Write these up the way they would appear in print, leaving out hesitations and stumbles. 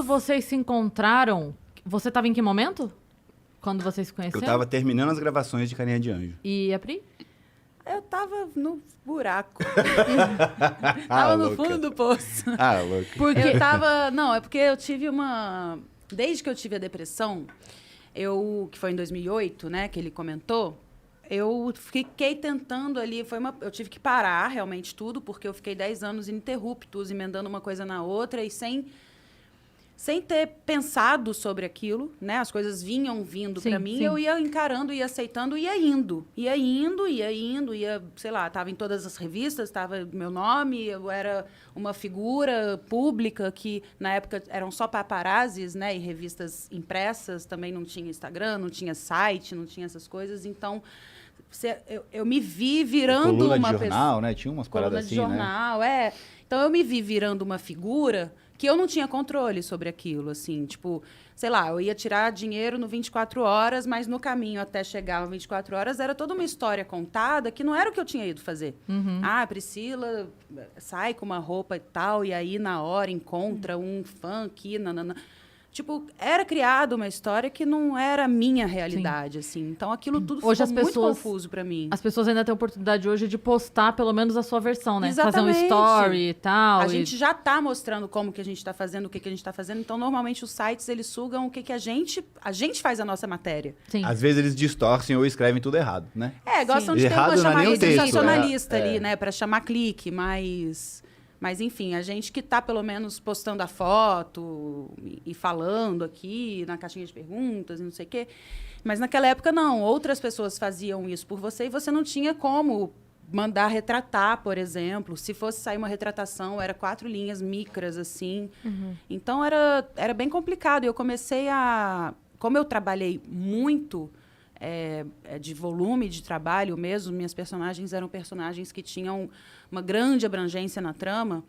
vocês se encontraram, você tava em que momento? Quando vocês se conheceram? Eu tava terminando as gravações de Carinha de Anjo. E a Pri? Eu tava no buraco. Tava no fundo do poço. Ah, louco. Porque... Eu tava... Não, é porque eu tive uma... Desde que eu tive a depressão, que foi em 2008, né, que ele comentou, eu fiquei tentando ali, eu tive que parar realmente tudo, porque eu fiquei 10 anos ininterruptos, emendando uma coisa na outra e sem ter pensado sobre aquilo, né? As coisas vinham vindo para mim, eu ia encarando, ia aceitando, ia indo, sei lá, tava em todas as revistas, tava meu nome, eu era uma figura pública que na época eram só paparazzis, né? E revistas impressas, também não tinha Instagram, não tinha site, não tinha essas coisas, então eu me vi virando coluna uma de jornal, pessoa, né? Tinha umas paradas assim, jornal, né? Então eu me vi virando uma figura que eu não tinha controle sobre aquilo, assim, tipo, sei lá, eu ia tirar dinheiro no 24 horas, mas no caminho até chegar no 24 horas era toda uma história contada que não era o que eu tinha ido fazer. Ah, a Priscila sai com uma roupa e tal, e aí na hora encontra um fã aqui, nanana. Tipo, era criada uma história que não era a minha realidade, assim. Então, aquilo tudo ficou muito confuso pra mim. As pessoas ainda têm a oportunidade hoje de postar, pelo menos, a sua versão, né? Exatamente. Fazer um story e tal. A gente já tá mostrando como que a gente tá fazendo, o que a gente tá fazendo. Então, normalmente, os sites, eles sugam o que a gente faz a nossa matéria. Sim. Às vezes eles distorcem ou eschavem tudo errado, né? Gostam de ter Errado uma não é nem chamada o texto, sensacionalista ali, né? Pra chamar clique, Mas, enfim, a gente que está, pelo menos, postando a foto e falando aqui na caixinha de perguntas e não sei o quê. Mas, naquela época, não. Outras pessoas faziam isso por você e você não tinha como mandar retratar, por exemplo. Se fosse sair uma retratação, era 4 linhas micras, assim. Então, era bem complicado. E eu comecei Como eu trabalhei muito... de volume de trabalho mesmo, minhas personagens eram personagens que tinham uma grande abrangência na trama,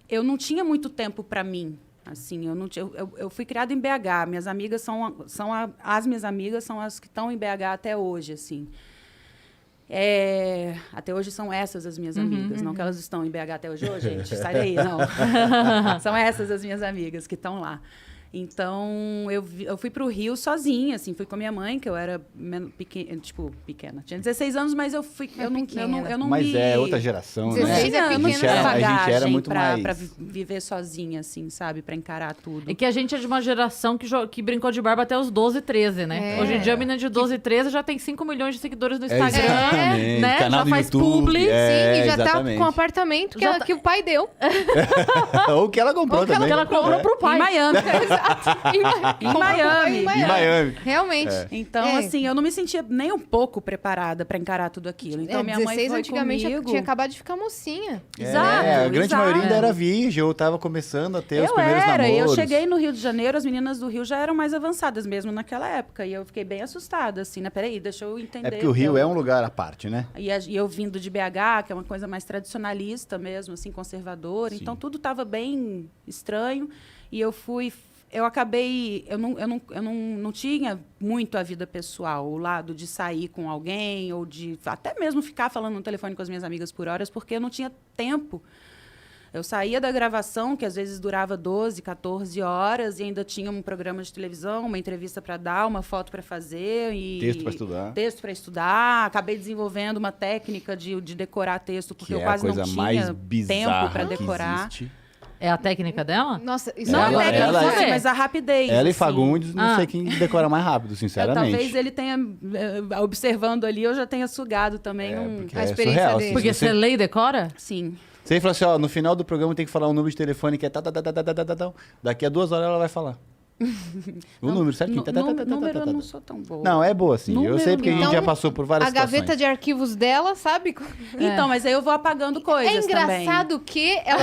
eu não tinha muito tempo para mim, assim, eu fui criada em BH, minhas amigas as minhas amigas são as que estão em BH até hoje, assim. Até hoje são essas as minhas amigas, não que elas estão em BH até hoje, gente, sai daí, não. São essas as minhas amigas que estão lá. Então, eu fui para o Rio sozinha, assim, fui com a minha mãe, que eu era pequena. Tinha 16 anos, mas eu não mas me... é outra geração, 16 né? anos, eu não tinha a gente era bagagem muito mais... pra viver sozinha, assim, sabe? Pra encarar tudo. É que a gente é de uma geração que brincou de barba até os 12, 13, né? Hoje em dia, a menina de 12, 13 já tem 5 milhões de seguidores no Instagram, né? Canal já faz YouTube, publi. Sim, e já exatamente. tá com um apartamento que o pai deu. Ou que ela comprou também. Que ela comprou pro pai. Em Miami. Em Miami. Realmente. Então, assim, eu não me sentia nem um pouco preparada pra encarar tudo aquilo. Então, minha mãe foi antigamente comigo. tinha acabado de ficar mocinha. Exato. A grande exato. maioria ainda era virgem, ou tava começando a ter os primeiros namoros. Eu cheguei no Rio de Janeiro, as meninas do Rio já eram mais avançadas mesmo naquela época. E eu fiquei bem assustada, assim, né? Peraí, deixa eu entender. É porque o Rio é um lugar à parte, né? E eu vindo de BH, que é uma coisa mais tradicionalista mesmo, assim, conservadora. Sim. Então, tudo estava bem estranho. E eu acabei... Eu não tinha muito a vida pessoal, o lado de sair com alguém, ou de até mesmo ficar falando no telefone com as minhas amigas por horas, porque eu não tinha tempo. Eu saía da gravação, que às vezes durava 12, 14 horas, e ainda tinha um programa de televisão, uma entrevista para dar, uma foto para fazer. Texto para estudar. Acabei desenvolvendo uma técnica de decorar texto, porque eu quase não tinha tempo para decorar. É a técnica dela? Nossa, isso Não é a técnica, mas a rapidez. Ela e assim. Fagundes, não sei quem decora mais rápido, sinceramente. Talvez ele tenha, observando ali, eu já tenha sugado também a experiência surreal, dele. assim, Porque você lê e decora? Sim. Você fala assim, ó, no final do programa tem que falar um número de telefone que é daqui a 2 horas ela vai falar. O número certinho. Número eu não sou tão boa. Não, é boa, sim. Número Eu sei porque a gente não. já passou por várias A situações. gaveta de arquivos dela, sabe? Então, mas aí eu vou apagando coisas É engraçado que ela...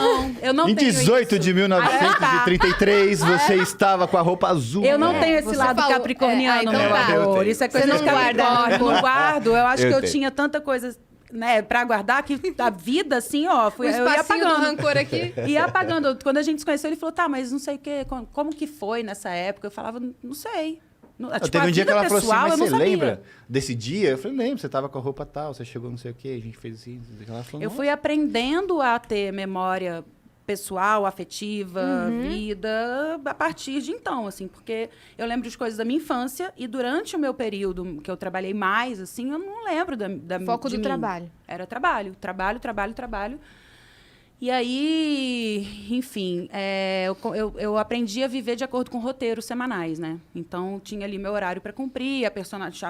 Não, eu não Em tenho 18 isso. de 1933, você estava com a roupa azul. Eu não tenho esse você lado falou. capricorniano, Então meu tá. amor. Isso é coisa Você de não guarda Capricórnio. Eu não guardo. Eu acho que eu sei. tinha tanta coisa, né, pra guardar, que a vida, assim, ó, O eu ia espacinho do apagando. rancor aqui. Ia apagando. Quando a gente se conheceu, ele falou, tá, mas não sei o quê, como que foi nessa época? Eu falava, não sei. Tipo, teve a um dia que vida ela falou assim, pessoal, mas eu não você sabia. lembra desse dia? Eu falei, lembro, você tava com a roupa tal, você chegou não sei o quê, a gente fez assim. Ela falou, Eu "Nossa." fui aprendendo a ter memória pessoal, afetiva, vida, a partir de então, assim, porque eu lembro de coisas da minha infância e durante o meu período que eu trabalhei mais, assim, eu não lembro da Foco de do mim. trabalho. Era trabalho. E aí, enfim, eu aprendi a viver de acordo com roteiros semanais, né? Então, tinha ali meu horário para cumprir, a personagem...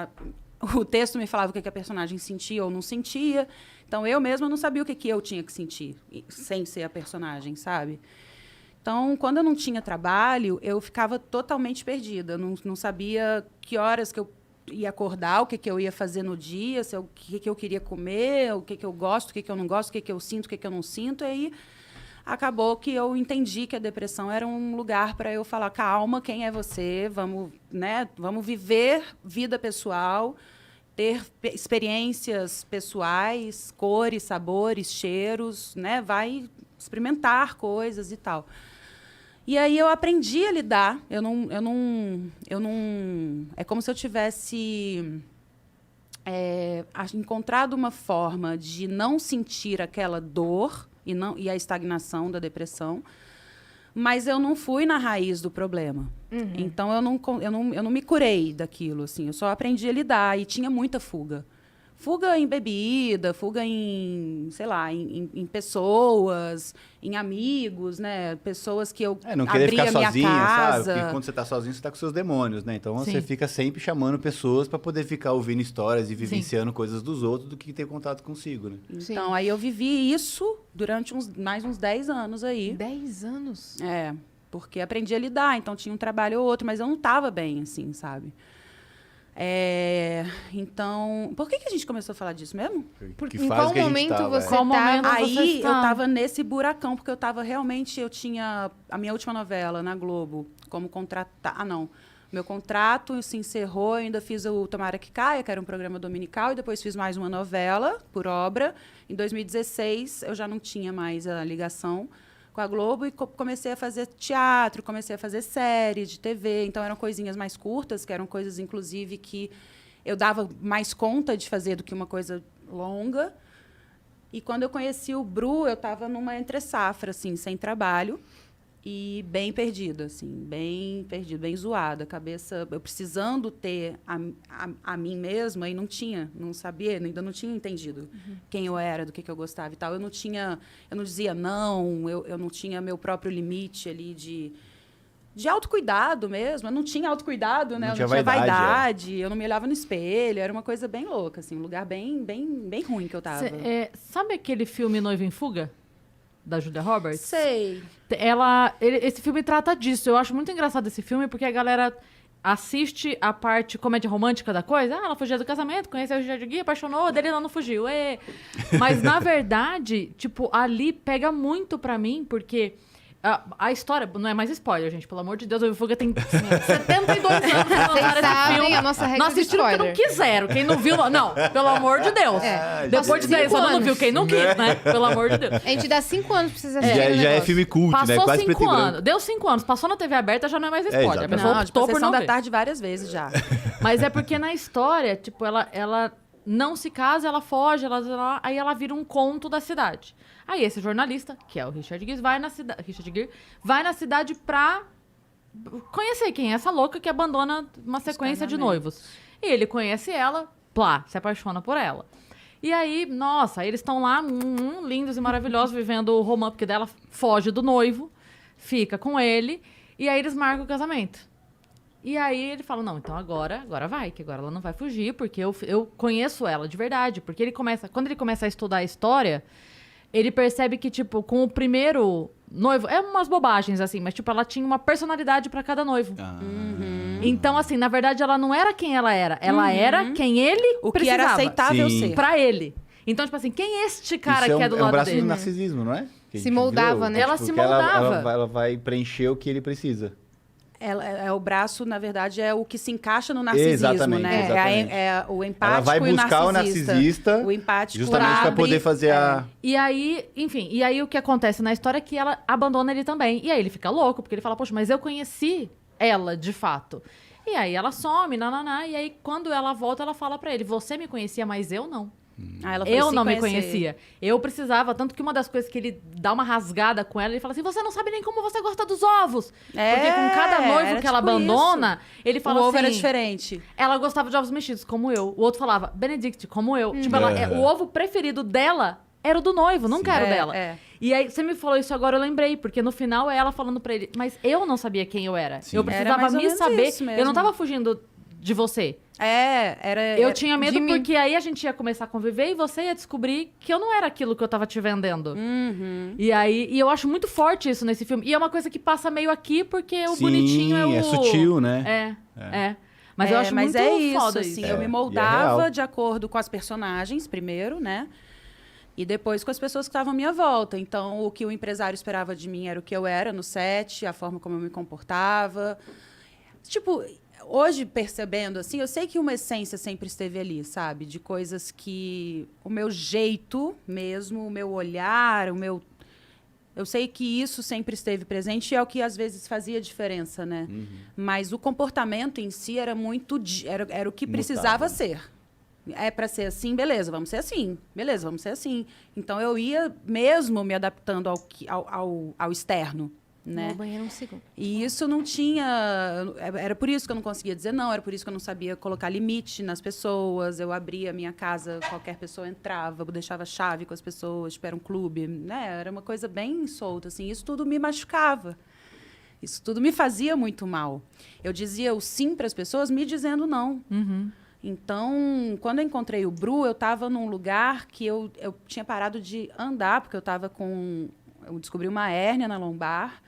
O texto me falava o que a personagem sentia ou não sentia. Então, eu mesma não sabia o que eu tinha que sentir, sem ser a personagem, sabe? Então, quando eu não tinha trabalho, eu ficava totalmente perdida. Não sabia que horas que eu ia acordar, o que eu ia fazer no dia, o que eu queria comer, o que eu gosto, o que eu não gosto, o que eu sinto, o que eu não sinto. E aí, acabou que eu entendi que a depressão era um lugar para eu falar, calma, quem é você? Vamos viver vida pessoal, ter experiências pessoais, cores, sabores, cheiros, né? Vai experimentar coisas e tal. E aí eu aprendi a lidar. Eu não é como se eu tivesse encontrado uma forma de não sentir aquela dor e a estagnação da depressão, mas eu não fui na raiz do problema. Então, eu não me curei daquilo, assim. Eu só aprendi a lidar e tinha muita fuga. Fuga em bebida, fuga em, sei lá, em pessoas, em amigos, né? Pessoas que eu não querer abria ficar minha sozinha, casa. sabe? Porque quando você tá sozinho, você tá com seus demônios, né? Então, Sim. você fica sempre chamando pessoas pra poder ficar ouvindo histórias e vivenciando coisas dos outros do que ter contato consigo, né? Sim. Então, aí eu vivi isso durante mais uns 10 anos aí. 10 anos? Porque aprendi a lidar, então tinha um trabalho ou outro, mas eu não estava bem, assim, sabe? Então, por que a gente começou a falar disso mesmo? Em qual momento você Qual momento tava... Vocês Aí estão- eu tava nesse buracão, porque eu tinha a minha última novela na Globo, como contratar. Meu contrato se encerrou, eu ainda fiz o Tomara que Caia, que era um programa dominical, e depois fiz mais uma novela por obra. Em 2016, eu já não tinha mais a ligação com a Globo e comecei a fazer teatro, comecei a fazer séries de TV. Então, eram coisinhas mais curtas, que eram coisas, inclusive, que eu dava mais conta de fazer do que uma coisa longa. E quando eu conheci o Bru, eu estava numa entre-safra, assim, sem trabalho. E bem perdida, assim, bem perdida, bem zoada. A cabeça, eu precisando ter a mim mesma, e não sabia, ainda não tinha entendido quem eu era, do que eu gostava e tal. Eu não dizia não, eu não tinha meu próprio limite ali de autocuidado mesmo. Eu não tinha autocuidado, né? Não Eu tinha não tinha vaidade, vaidade, eu não me olhava no espelho, era uma coisa bem louca, assim, um lugar bem ruim que eu tava. Sabe aquele filme Noiva em Fuga? Da Julia Roberts? Sei. Esse filme trata disso. Eu acho muito engraçado esse filme, porque a galera assiste a parte comédia romântica da coisa. Ela fugiu do casamento, conheceu o Richard Gere, apaixonou, dele ela não fugiu. Mas, na verdade, tipo, ali pega muito pra mim, porque... A história, não é mais spoiler, gente, pelo amor de Deus, o Fuga tem 72 anos que lançaram Vocês esse sabem filme. a nossa regra Não de assistiram porque não spoiler. quiseram. Quem não viu, não, pelo amor de Deus. Depois de 10 anos não viu, quem não quis, né? Pelo amor de Deus. A gente dá 5 anos pra vocês assistirem o Já é negócio. filme cult, né? Passou Quase preto e 5 branco. anos, deu 5 anos, passou na TV aberta, já não é mais spoiler. A exatamente. pessoa Não, optou por Sessão não da ver. Tarde várias vezes já. Mas é porque na história, tipo, ela não se casa, ela foge, aí ela vira um conto da cidade. Aí esse jornalista, que é o Richard Gere, vai na cidade pra conhecer quem é essa louca que abandona uma sequência de noivos. E ele conhece ela, se apaixona por ela. E aí, nossa, eles estão lá, lindos e maravilhosos, vivendo o romance, porque dela foge do noivo, fica com ele, e aí eles marcam o casamento. E aí ele fala, não, então agora vai, que agora ela não vai fugir, porque eu conheço ela de verdade. Porque quando ele começa a estudar a história, ele percebe que, tipo, com o primeiro noivo, é umas bobagens, assim, mas, tipo, ela tinha uma personalidade pra cada noivo. Então, assim, na verdade, ela não era quem ela era. Ela era quem ele O que precisava. era aceitável Sim. ser. Pra ele. Então, tipo assim, quem é este cara Isso que é do um lado braço dele? do narcisismo, não é? Que a Se gente moldava, viu, né? Ela tipo, se que moldava. Ela vai preencher o que ele precisa. O braço, na verdade, é o que se encaixa no narcisismo, Exatamente, né? exatamente. É o empático Ela vai e buscar o narcisista O empático justamente para abre- poder fazer a... E aí, enfim, o que acontece na história é que ela abandona ele também. E aí ele fica louco, porque ele fala, poxa, mas eu conheci ela de fato. E aí ela some, nananá, e aí quando ela volta, ela fala pra ele, você me conhecia, mas eu não. Ela foi Eu se não me conhecer. conhecia. Eu precisava, tanto que uma das coisas que ele dá uma rasgada com ela, ele fala assim, você não sabe nem como você gosta dos ovos. Porque com cada noivo era que ela tipo abandona, ele O fala ovo assim... era diferente. Ela gostava de ovos mexidos, como eu. O outro falava, Benedict, como eu. Tipo, o ovo preferido dela era o do noivo, nunca era o dela. E aí, você me falou isso agora, eu lembrei. Porque no final é ela falando pra ele, mas eu não sabia quem eu era. Sim. Eu Era precisava mais ou me menos saber. isso mesmo. Eu não tava fugindo de você. Eu tinha medo de mim. porque aí a gente ia começar a conviver e você ia descobrir que eu não era aquilo que eu tava te vendendo. E aí, e eu acho muito forte isso nesse filme. E é uma coisa que passa meio aqui porque o Sim, bonitinho é o... é sutil, né? É. Mas eu acho mas muito é isso, foda assim, isso. eu me E é moldava real. de acordo com as personagens, primeiro, né? E depois com as pessoas que estavam à minha volta. Então, o que o empresário esperava de mim era o que eu era no set, a forma como eu me comportava. Tipo, hoje, percebendo, assim, eu sei que uma essência sempre esteve ali, sabe? De coisas que... O meu jeito mesmo, o meu olhar, o meu... Eu sei que isso sempre esteve presente e é o que às vezes fazia diferença, né? Mas o comportamento em si era muito... Era o que precisava ser. É para ser assim, beleza, vamos ser assim. Beleza, vamos ser assim. Então, eu ia mesmo me adaptando ao externo, né? Vou ao banheiro um segundo. E isso não tinha... Era por isso que eu não conseguia dizer não, era por isso que eu não sabia colocar limite nas pessoas. Eu abria a minha casa, qualquer pessoa entrava, eu deixava chave com as pessoas, tipo, era um clube, né? Era uma coisa bem solta, assim. Isso tudo me machucava. Isso tudo me fazia muito mal. Eu dizia o sim para as pessoas me dizendo não. Então, quando eu encontrei o Bru, eu estava num lugar que eu tinha parado de andar, porque eu estava com... Eu descobri uma hérnia na lombar,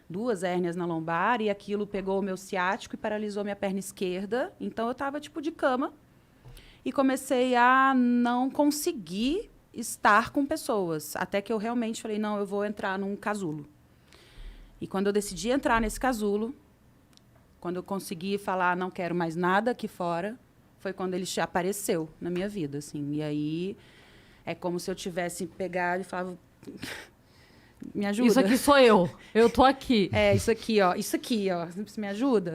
2 hérnias na lombar, e aquilo pegou o meu ciático e paralisou minha perna esquerda. Então, eu estava, tipo, de cama. E comecei a não conseguir estar com pessoas. Até que eu realmente falei, não, eu vou entrar num casulo. E quando eu decidi entrar nesse casulo, quando eu consegui falar, não quero mais nada aqui fora, foi quando ele apareceu na minha vida, assim. E aí, é como se eu tivesse pegado e falava... Me ajuda. Isso aqui sou eu. Eu tô aqui. É, isso aqui, ó. Isso aqui, ó. Você me ajuda?